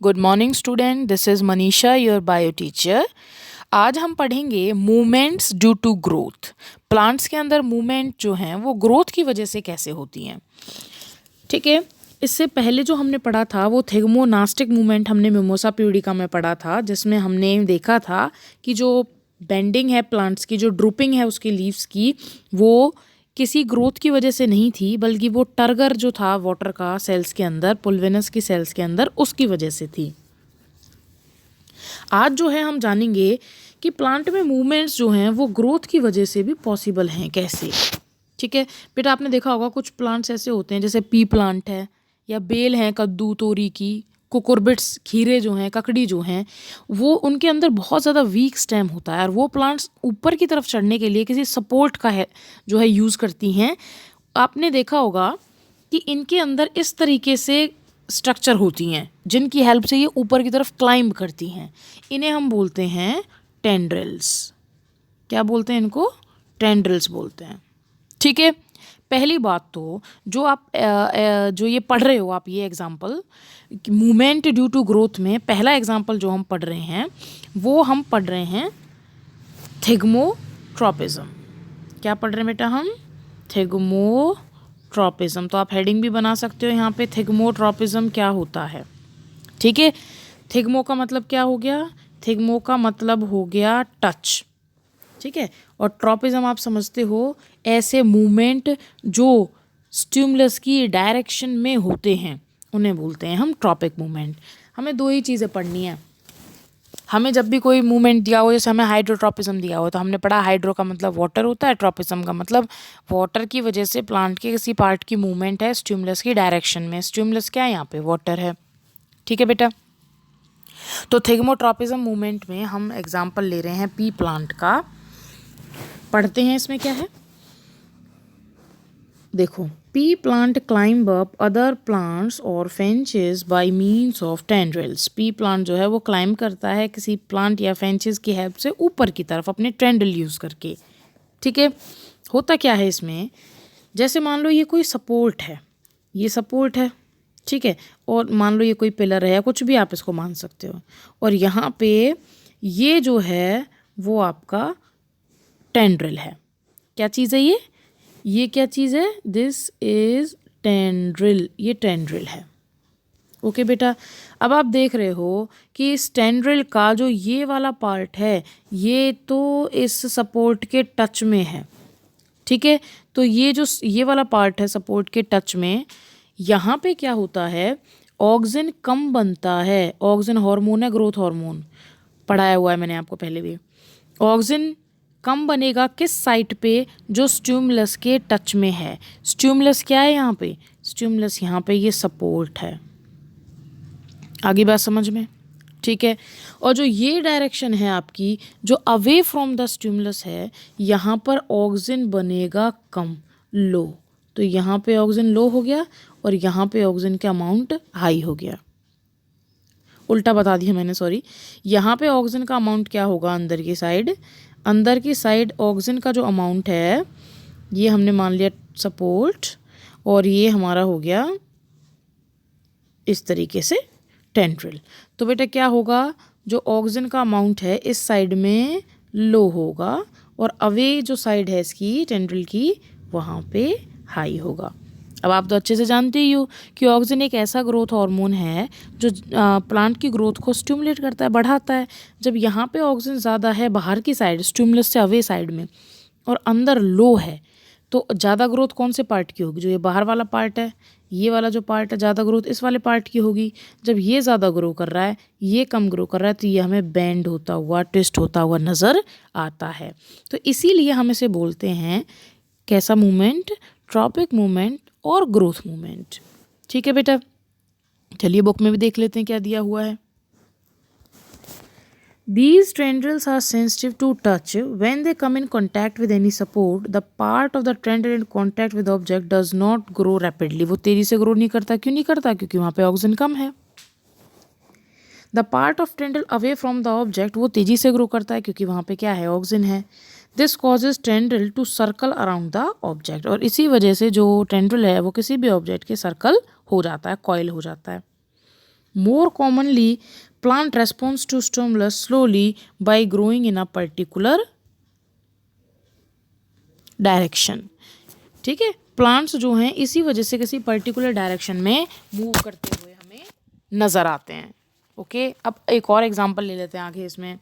Good morning student, this is Manisha your bio teacher. आज हम पढ़ेंगे movements due to growth. Plants के अंदर मूवमेंट जो हैं वो ग्रोथ की वजह से कैसे होती हैं। ठीक है, इससे पहले जो हमने पढ़ा था वो थिग्मोनास्टिक मूवमेंट हमने मिमोसा प्यूडिका में पढ़ा था, जिसमें हमने देखा था कि जो बेंडिंग है प्लांट्स की, जो ड्रूपिंग है उसकी लीव्स की, वो किसी ग्रोथ की वजह से नहीं थी, बल्कि वो टर्गर जो था वाटर का सेल्स के अंदर, पुल्विनस की सेल्स के अंदर, उसकी वजह से थी। आज जो है हम जानेंगे कि प्लांट में मूवमेंट्स जो हैं वो ग्रोथ की वजह से भी पॉसिबल हैं, कैसे। ठीक है बेटा, आपने देखा होगा कुछ प्लांट्स ऐसे होते हैं जैसे पी प्लांट है, या बेल हैं कद्दू तोरी की, कुकुरबिट्स खीरे जो हैं, ककड़ी जो हैं, वो उनके अंदर बहुत ज़्यादा वीक स्टेम होता है और वो प्लांट्स ऊपर की तरफ चढ़ने के लिए किसी सपोर्ट का है जो है यूज़ करती हैं। आपने देखा होगा कि इनके अंदर इस तरीके से स्ट्रक्चर होती हैं जिनकी हेल्प से ये ऊपर की तरफ क्लाइंब करती हैं। इन्हें हम बोलते हैं टेंड्रिल्स। क्या बोलते हैं इनको? टेंड्रिल्स बोलते हैं। ठीक है, पहली बात तो जो आप जो ये पढ़ रहे हो आप, ये example movement due to growth में पहला एग्जाम्पल जो हम पढ़ रहे हैं वो हम पढ़ रहे हैं थिग्मोट्रोपिज्म। क्या पढ़ रहे हैं बेटा हम? थिग्मोट्रोपिज्म। तो आप हेडिंग भी बना सकते हो यहाँ पे, थिग्मोट्रोपिज्म क्या होता है। ठीक है, थिग्मो का मतलब क्या हो गया? थिग्मो का मतलब हो गया टच। ठीक है, और ट्रॉपिज्म आप समझते हो ऐसे मूवमेंट जो स्टिमुलस की डायरेक्शन में होते हैं उन्हें बोलते हैं हम ट्रॉपिक मूवमेंट। हमें दो ही चीज़ें पढ़नी है। हमें जब भी कोई मूवमेंट दिया हो, जैसे हमें हाइड्रोट्रॉपिज्म दिया हो तो हमने पढ़ा हाइड्रो का मतलब वाटर होता है, ट्रॉपिज्म का मतलब वाटर की वजह से प्लांट के किसी पार्ट की मूवमेंट है स्टिमुलस की डायरेक्शन में। स्टिमुलस क्या है यहाँ पे? वाटर है। ठीक है बेटा, तो थिग्मोट्रॉपिज्म मूवमेंट में हम एग्जाम्पल ले रहे हैं पी प्लांट का। पढ़ते हैं इसमें क्या है, देखो। Pea plant climb up other plants और fences by means of tendrils. Pea plant जो है वो क्लाइंब करता है किसी प्लांट या फेंचेस की हेल्प से ऊपर की तरफ अपने टेंड्रिल यूज़ करके। ठीक है, होता क्या है इसमें, जैसे मान लो ये कोई सपोर्ट है, ये सपोर्ट है, ठीक है, और मान लो ये कोई पिलर है या कुछ भी आप इसको मान सकते हो, और यहाँ पे ये जो है वो आपका टेंड्रिल है। क्या चीज़ है ये क्या चीज़ है? दिस इज टेंड्रिल, ये टेंड्रिल है। ओके बेटा, अब आप देख रहे हो कि इस टेंड्रिल का जो ये वाला पार्ट है ये तो इस सपोर्ट के टच में है। ठीक है, तो ये जो ये वाला पार्ट है सपोर्ट के टच में, यहाँ पे क्या होता है, ऑक्सिन कम बनता है। ऑक्सिन हार्मोन है, ग्रोथ हार्मोन, पढ़ाया हुआ है मैंने आपको पहले भी। ऑक्सिन कम बनेगा किस साइट पे? जो स्टिमुलस के टच में है। स्टिमुलस क्या है यहाँ पे? स्टिमुलस यहाँ पे ये सपोर्ट है। आगे बात समझ में? ठीक है, और जो ये डायरेक्शन है आपकी, जो अवे फ्रॉम द स्टिमुलस है, यहाँ पर ऑक्सिन बनेगा कम, लो। तो यहाँ पे ऑक्सिन लो हो गया और यहाँ पे ऑक्सिन का अमाउंट हाई हो गया। उल्टा बता दिया मैंने, सॉरी। यहाँ पे ऑक्सिन का अमाउंट क्या होगा? अंदर की साइड ऑक्सिन का जो अमाउंट है, ये हमने मान लिया सपोर्ट, और ये हमारा हो गया इस तरीके से टेंड्रिल। तो बेटा क्या होगा, जो ऑक्सिन का अमाउंट है इस साइड में लो होगा और अवे जो साइड है इसकी टेंड्रिल की, वहाँ पे हाई होगा। अब आप तो अच्छे से जानते ही हो कि ऑक्सिन एक ऐसा ग्रोथ हार्मोन है जो प्लांट की ग्रोथ को स्टिमुलेट करता है, बढ़ाता है। जब यहाँ पे ऑक्सिन ज़्यादा है बाहर की साइड, स्टिमुलस से अवे साइड में, और अंदर लो है, तो ज़्यादा ग्रोथ कौन से पार्ट की होगी? जो ये बाहर वाला पार्ट है, ये वाला जो पार्ट है, ज़्यादा ग्रोथ इस वाले पार्ट की होगी। जब ये ज़्यादा ग्रो कर रहा है, ये कम ग्रो कर रहा है, तो ये हमें बेंड होता हुआ, ट्विस्ट होता हुआ नज़र आता है। तो इसीलिए हम इसे बोलते हैं कैसा मूवमेंट? ट्रॉपिक मूवमेंट और ग्रोथ मूवमेंट। ठीक है बेटा, चलिए बुक में भी देख लेते हैं क्या दिया हुआ है। These tendrils are sensitive to touch. When they come in contact with any support, the part of the tendril in contact with the object does not grow rapidly. वो तेजी से ग्रो नहीं करता। क्यों नहीं करता? क्योंकि वहाँ पे ऑक्सीजन कम है। The part of tendril away from the object, वो तेजी से ग्रो करता है क्योंकि वहाँ पे क्या है? ऑक्सीजन है। This causes tendril to circle around the object. और इसी वजह से जो टेंड्रिल है वो किसी भी ऑब्जेक्ट के सर्कल हो जाता है, कॉइल हो जाता है। More commonly, plant responds to stimulus slowly by growing in a particular direction. ठीक है, प्लांट्स जो हैं इसी वजह से किसी पर्टिकुलर डायरेक्शन में मूव करते हुए हमें नज़र आते हैं। ओके, अब एक और एग्जांपल ले लेते हैं आगे। इसमें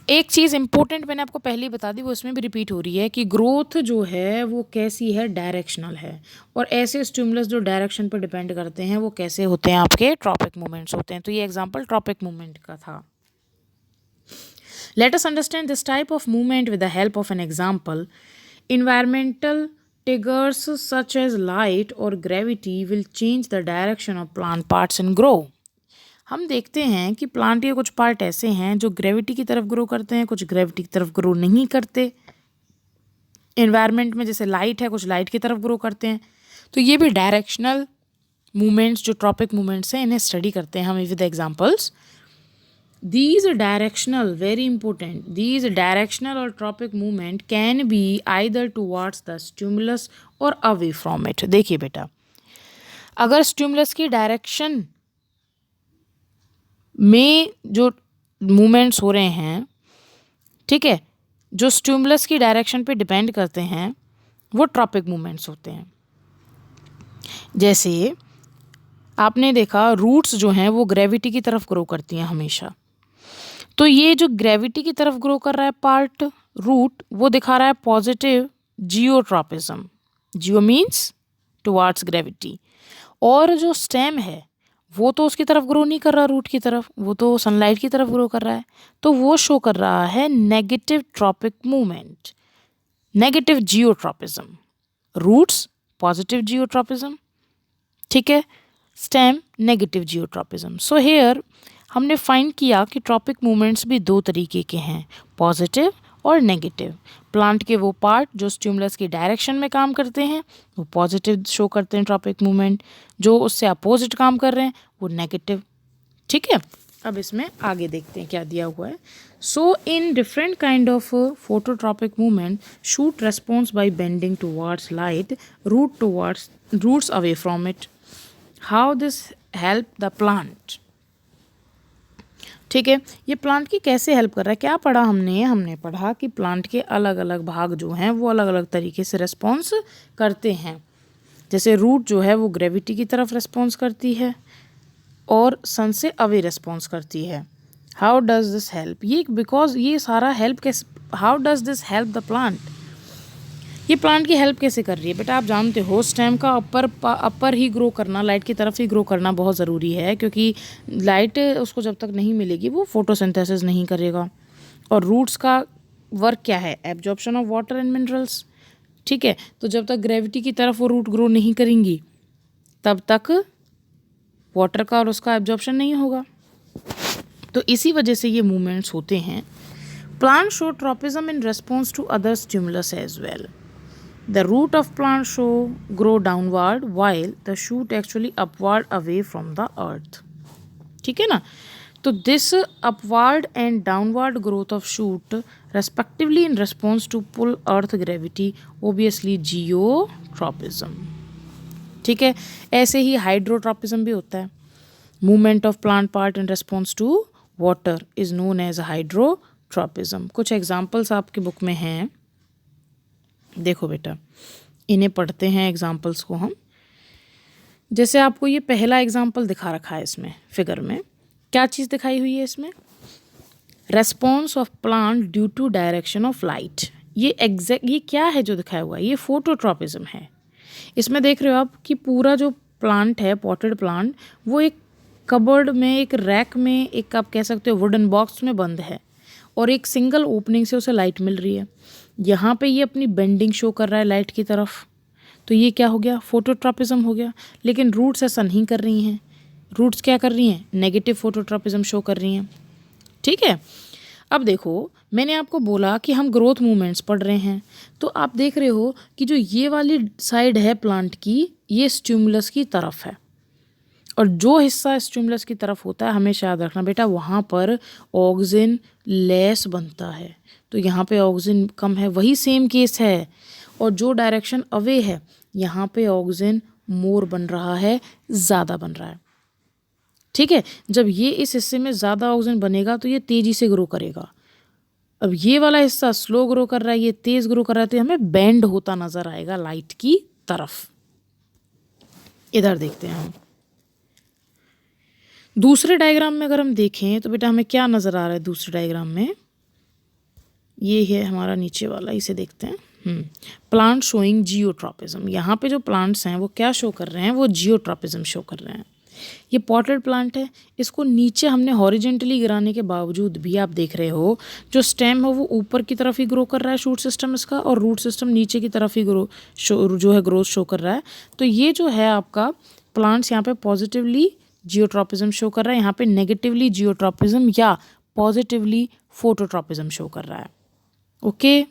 एक चीज़ इंपॉर्टेंट मैंने आपको पहले ही बता दी, वो इसमें भी रिपीट हो रही है कि ग्रोथ जो है वो कैसी है, डायरेक्शनल है। और ऐसे स्टिमुलस जो डायरेक्शन पर डिपेंड करते हैं वो कैसे होते हैं, आपके ट्रॉपिक मूवमेंट्स होते हैं। तो ये एग्जांपल ट्रॉपिक मूवमेंट का था। Let us understand this type of movement with the help of an example. Environmental triggers such as light or gravity will change the direction of plant parts and grow. हम देखते हैं कि plant के कुछ part ऐसे हैं जो gravity की तरफ ग्रो करते हैं, कुछ ग्रेविटी की तरफ ग्रो नहीं करते। एनवायरनमेंट में जैसे लाइट है, कुछ लाइट की तरफ ग्रो करते हैं। तो ये भी डायरेक्शनल मूवमेंट्स जो ट्रॉपिक मूवमेंट्स हैं, इन्हें स्टडी करते हैं हम with examples. These directional, very important, these directional or tropic movement can be either towards the stimulus or away from it. देखिए बेटा, अगर स्टिमुलस की डायरेक्शन में जो मूवमेंट्स हो रहे हैं, ठीक है, जो स्टिमुलस की डायरेक्शन पे डिपेंड करते हैं वो ट्रॉपिक मूवमेंट्स होते हैं। जैसे आपने देखा रूट्स जो हैं वो ग्रेविटी की तरफ ग्रो करती हैं हमेशा। तो ये जो ग्रेविटी की तरफ ग्रो कर रहा है पार्ट रूट, वो दिखा रहा है पॉजिटिव जियोट्रॉपिज्म। जियो मीन्स टुवार्ड्स ग्रेविटी। और जो स्टेम है वो तो उसकी तरफ ग्रो नहीं कर रहा, रूट की तरफ, वो तो सनलाइट की तरफ ग्रो कर रहा है। तो वो शो कर रहा है negative tropic movement, negative geotropism. Roots positive geotropism, ठीक है, stem negative geotropism. So here हमने फाइंड किया कि ट्रॉपिक मूवमेंट्स भी दो तरीके के हैं, पॉजिटिव और नेगेटिव। प्लांट के वो पार्ट जो स्टिमुलस की डायरेक्शन में काम करते हैं वो पॉजिटिव शो करते हैं ट्रॉपिक मूवमेंट, जो उससे अपोजिट काम कर रहे हैं वो नेगेटिव। ठीक है, अब इसमें आगे देखते हैं क्या दिया हुआ है। So in different kind of phototropic movement, shoot response by bending towards light, roots away from it. How this help the plant. ठीक है, ये प्लांट की कैसे हेल्प कर रहा है, क्या पढ़ा हमने पढ़ा कि प्लांट के अलग अलग भाग जो हैं वो अलग अलग तरीके से रिस्पॉन्स करते हैं। जैसे रूट जो है वो ग्रेविटी की तरफ रिस्पॉन्स करती है और सन से अवे रिस्पॉन्स करती है। हाउ डज दिस हेल्प, ये बिकॉज ये सारा हेल्प कैसे, how does this help the plant, ये प्लांट की हेल्प कैसे कर रही है। बेटा आप जानते हो स्टेम का अपर ही ग्रो करना, लाइट की तरफ ही ग्रो करना बहुत ज़रूरी है, क्योंकि लाइट उसको जब तक नहीं मिलेगी वो फोटोसिंथेसिस नहीं करेगा। और रूट्स का वर्क क्या है, absorption of water and minerals. ठीक है, तो जब तक ग्रेविटी की तरफ वो रूट ग्रो नहीं करेंगी तब तक वाटर का और उसका एब्जॉर्प्शन नहीं होगा। तो इसी वजह से ये मूवमेंट्स होते हैं। Plant show tropism in response to other stimulus as well. The root of plant grow downward while the shoot actually upward away from the earth. ठीक है ना, तो this upward and downward growth of shoot respectively in response to pull earth gravity, obviously geotropism. ठीक है, ऐसे ही hydrotropism भी होता है। Movement of plant part in response to water is known as hydrotropism. कुछ एग्जाम्पल्स आपकी बुक में हैं, देखो बेटा इन्हें पढ़ते हैं एग्जाम्पल्स को हम। जैसे आपको ये पहला एग्जाम्पल दिखा रखा है इसमें फिगर में, क्या चीज़ दिखाई हुई है इसमें, response of plant due to direction of light. ये क्या है जो दिखाया हुआ है, ये फोटोट्रॉपिज्म है। इसमें देख रहे हो आप कि पूरा जो प्लांट है, पॉटेड प्लांट, वो एक कबर्ड में, एक रैक में, एक आप कह सकते हो वुडन बॉक्स में बंद है और एक सिंगल ओपनिंग से उसे लाइट मिल रही है। यहाँ पे ये अपनी बेंडिंग शो कर रहा है लाइट की तरफ, तो ये क्या हो गया, फोटोट्रॉपिज्म हो गया। लेकिन रूट्स ऐसा नहीं कर रही हैं, रूट्स क्या कर रही हैं, नेगेटिव फोटोट्रॉपिज्म शो कर रही हैं। ठीक है, अब देखो मैंने आपको बोला कि हम ग्रोथ मूवमेंट्स पढ़ रहे हैं, तो आप देख रहे हो कि जो ये वाली साइड है प्लांट की, ये स्टिमुलस की तरफ है, और जो हिस्सा स्टिमुलस की तरफ होता है हमेशा याद रखना बेटा, वहाँ पर ऑक्सीजन लेस बनता है, तो यहाँ पे ऑक्सीजन कम है। वही सेम केस है, और जो डायरेक्शन अवे है यहाँ पे ऑक्सीजन मोर बन रहा है, ज़्यादा बन रहा है। ठीक है, जब ये इस हिस्से में ज़्यादा ऑक्सीजन बनेगा तो ये तेज़ी से ग्रो करेगा। अब ये वाला हिस्सा स्लो ग्रो कर रहा है, ये तेज़ ग्रो कर रहा है, तो हमें बेंड होता नज़र आएगा लाइट की तरफ। इधर देखते हैं हम दूसरे डायग्राम में। अगर हम देखें तो बेटा हमें क्या नज़र आ रहा है दूसरे डायग्राम में, ये है हमारा नीचे वाला, इसे देखते हैं। Plant showing geotropism. यहाँ पे जो प्लांट्स हैं वो क्या शो कर रहे हैं, वो जियोट्रॉपिज्म शो कर रहे हैं। ये पॉटेड प्लांट है, इसको नीचे हमने हॉरिजेंटली गिराने के बावजूद भी आप देख रहे हो जो स्टेम है वो ऊपर की तरफ ही ग्रो कर रहा है, शूट सिस्टम इसका, और रूट सिस्टम नीचे की तरफ ही जो है ग्रोथ शो कर रहा है। तो ये जो है आपका प्लांट्स यहाँ पे पॉजिटिवली जियोट्रॉपिज्म शो कर रहा है, यहाँ पे नेगेटिवली जियोट्रॉपिज्म या पॉजिटिवली फोटोट्रॉपिज्म शो कर रहा है। ओके,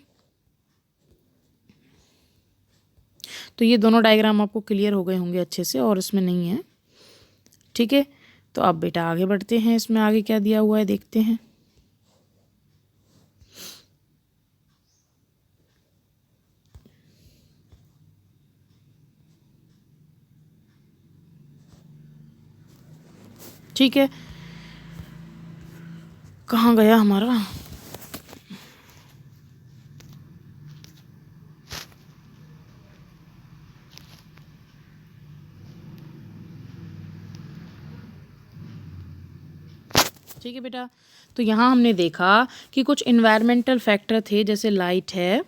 तो ये दोनों डायग्राम आपको क्लियर हो गए होंगे अच्छे से, और इसमें नहीं है। ठीक है, तो अब बेटा आगे बढ़ते हैं, इसमें आगे क्या दिया हुआ है देखते हैं। ठीक है, कहाँ गया हमारा, ठीक है बेटा। तो यहाँ हमने देखा कि कुछ इन्वायरमेंटल फैक्टर थे, जैसे लाइट है,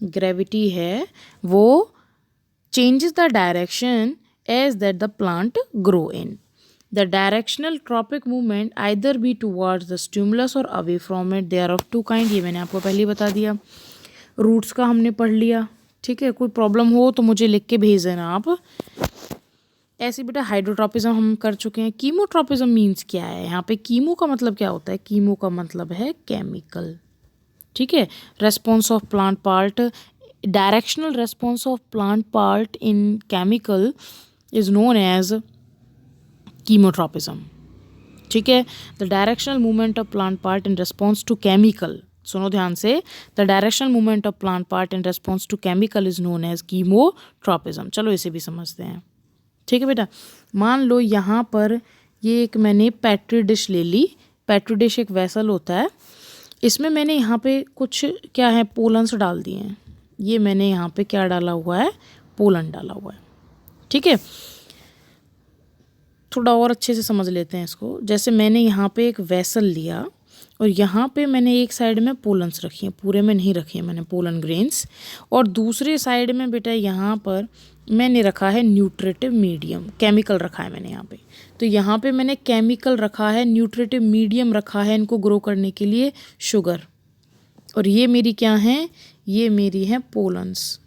ग्रेविटी है, वो changes the direction as that the plant grow in. The directional tropic movement either be towards the stimulus or away from it. They are of two kind. ये मैंने आपको पहले ही बता दिया। रूट्स का हमने पढ़ लिया। ठीक है, कोई प्रॉब्लम हो तो मुझे लिख के भेज देना आप। ऐसे बेटा हाइड्रोट्रॉपिज्म हम कर चुके हैं। कीमोट्रॉपिज्म मीन्स क्या है, यहाँ पे कीमो का मतलब क्या होता है, कीमो का मतलब है केमिकल। ठीक है, response of plant part, directional response of plant part in chemical is known as chemotropism. ठीक है, the directional movement of plant part in response to chemical, सुनो ध्यान से, the directional movement of plant part in response to chemical is known as chemotropism. चलो इसे भी समझते हैं। ठीक है बेटा, मान लो यहाँ पर ये एक मैंने पेट्री डिश ले ली। पेट्री डिश एक वेसल होता है, इसमें मैंने यहाँ पे कुछ क्या है पोलन्स डाल दिए हैं। ये मैंने यहाँ पे क्या डाला हुआ है, पोलन डाला हुआ है। ठीक है, थोड़ा और अच्छे से समझ लेते हैं इसको। जैसे मैंने यहाँ पे एक वेसल लिया और यहाँ पे मैंने एक साइड में पोलन्स रखी हैं, पूरे में नहीं रखी है मैंने पोलन ग्रेन्स, और दूसरे साइड में बेटा यहाँ पर मैंने रखा है न्यूट्रिटिव मीडियम, केमिकल रखा है मैंने यहाँ पे। तो यहाँ पे मैंने केमिकल रखा है, न्यूट्रिटिव मीडियम रखा है इनको ग्रो करने के लिए, शुगर, और ये मेरी क्या हैं, ये मेरी हैं पोलन्स।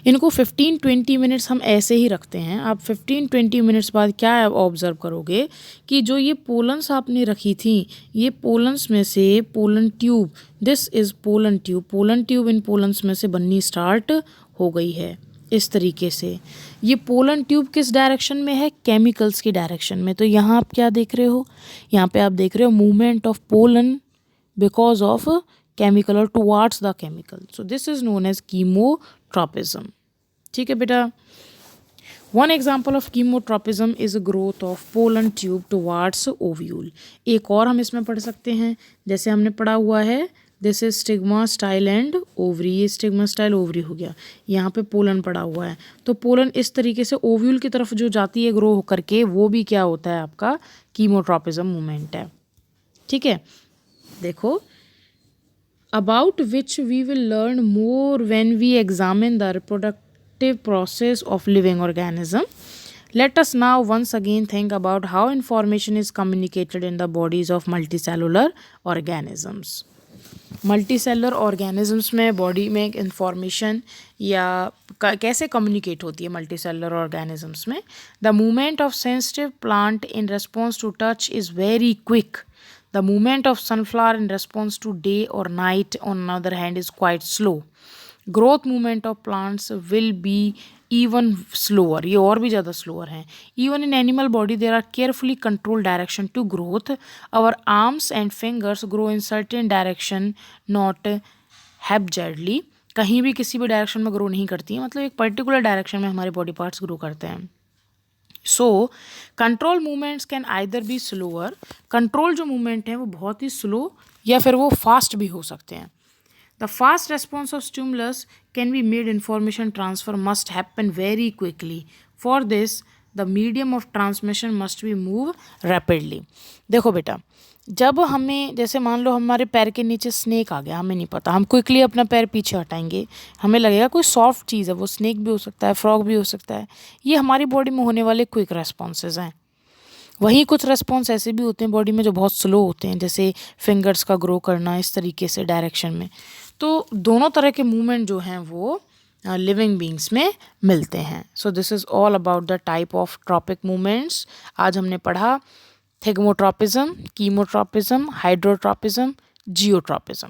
इनको 15-20 मिनट्स हम ऐसे ही रखते हैं। आप 15-20 मिनट्स बाद क्या ऑब्ज़र्व करोगे कि जो ये पोलन्स आपने रखी थी, ये पोलन्स में से pollen tube, this is pollen tube, pollen tube in pollens में से बननी स्टार्ट हो गई है इस तरीके से। ये पोलन ट्यूब किस डायरेक्शन में है, केमिकल्स की डायरेक्शन में। तो यहाँ आप क्या देख रहे हो, यहाँ पे आप देख रहे हो movement of pollen because of chemical or towards the chemical. So this is known as chemotropism. ठीक है बेटा, one example of chemotropism is a growth of pollen tube towards ovule. एक और हम इसमें पढ़ सकते हैं, जैसे हमने पढ़ा हुआ है this is stigma style and ovary, ये स्टिग्मा स्टाइल ओवरी हो गया, यहाँ पे पोलन पड़ा हुआ है। तो पोलन इस तरीके से ओव्यूल की तरफ जो जाती है ग्रो होकर के, वो भी क्या होता है आपका कीमोट्रॉपिज्म मूवमेंट है। ठीक है, देखो about which we will learn more when we examine the reproductive process of living organism. Let us now once again think about how information is communicated in the bodies of multicellular organisms. Multicellular organisms में body में information या कैसे communicate होती है multicellular organisms में। The movement of sensitive plant in response to touch is very quick. The movement of sunflower in response to day or night, on the other hand, is quite slow. Growth movement of plants will be even slower. ये और भी ज़्यादा slower हैं. Even in animal body, there are carefully controlled direction to growth. Our arms and fingers grow in certain direction, not haphazardly. कहीं भी किसी भी direction में ग्रो नहीं करती है, मतलब एक पर्टिकुलर डायरेक्शन में हमारे बॉडी पार्ट्स ग्रो करते हैं। So control movements can either be slower, control जो मूवमेंट है वो बहुत ही स्लो या फिर वो फास्ट भी हो सकते हैं. The fast response of stimulus can be made information transfer must happen very quickly. For this, the medium of transmission must be move rapidly. देखो बेटा, जब हमें जैसे मान लो हमारे पैर के नीचे स्नेक आ गया, हमें नहीं पता, हम क्विकली अपना पैर पीछे हटाएंगे, हमें लगेगा कोई सॉफ्ट चीज़ है, वो स्नेक भी हो सकता है, फ्रॉग भी हो सकता है. ये हमारी बॉडी में होने वाले क्विक रेस्पॉन्सेज हैं. वहीं कुछ रेस्पॉन्स ऐसे भी होते हैं बॉडी में जो बहुत स्लो होते हैं, जैसे फिंगर्स का ग्रो करना इस तरीके से डायरेक्शन में. तो दोनों तरह के मूवमेंट जो हैं वो लिविंग बींग्स में मिलते हैं. So this is all about the type of tropic movements. आज हमने पढ़ा थिगमोट्रॉपिज्म, कीमोट्रॉपिज्म, हाइड्रोट्रॉपिज्म, जियोट्रॉपिज्म.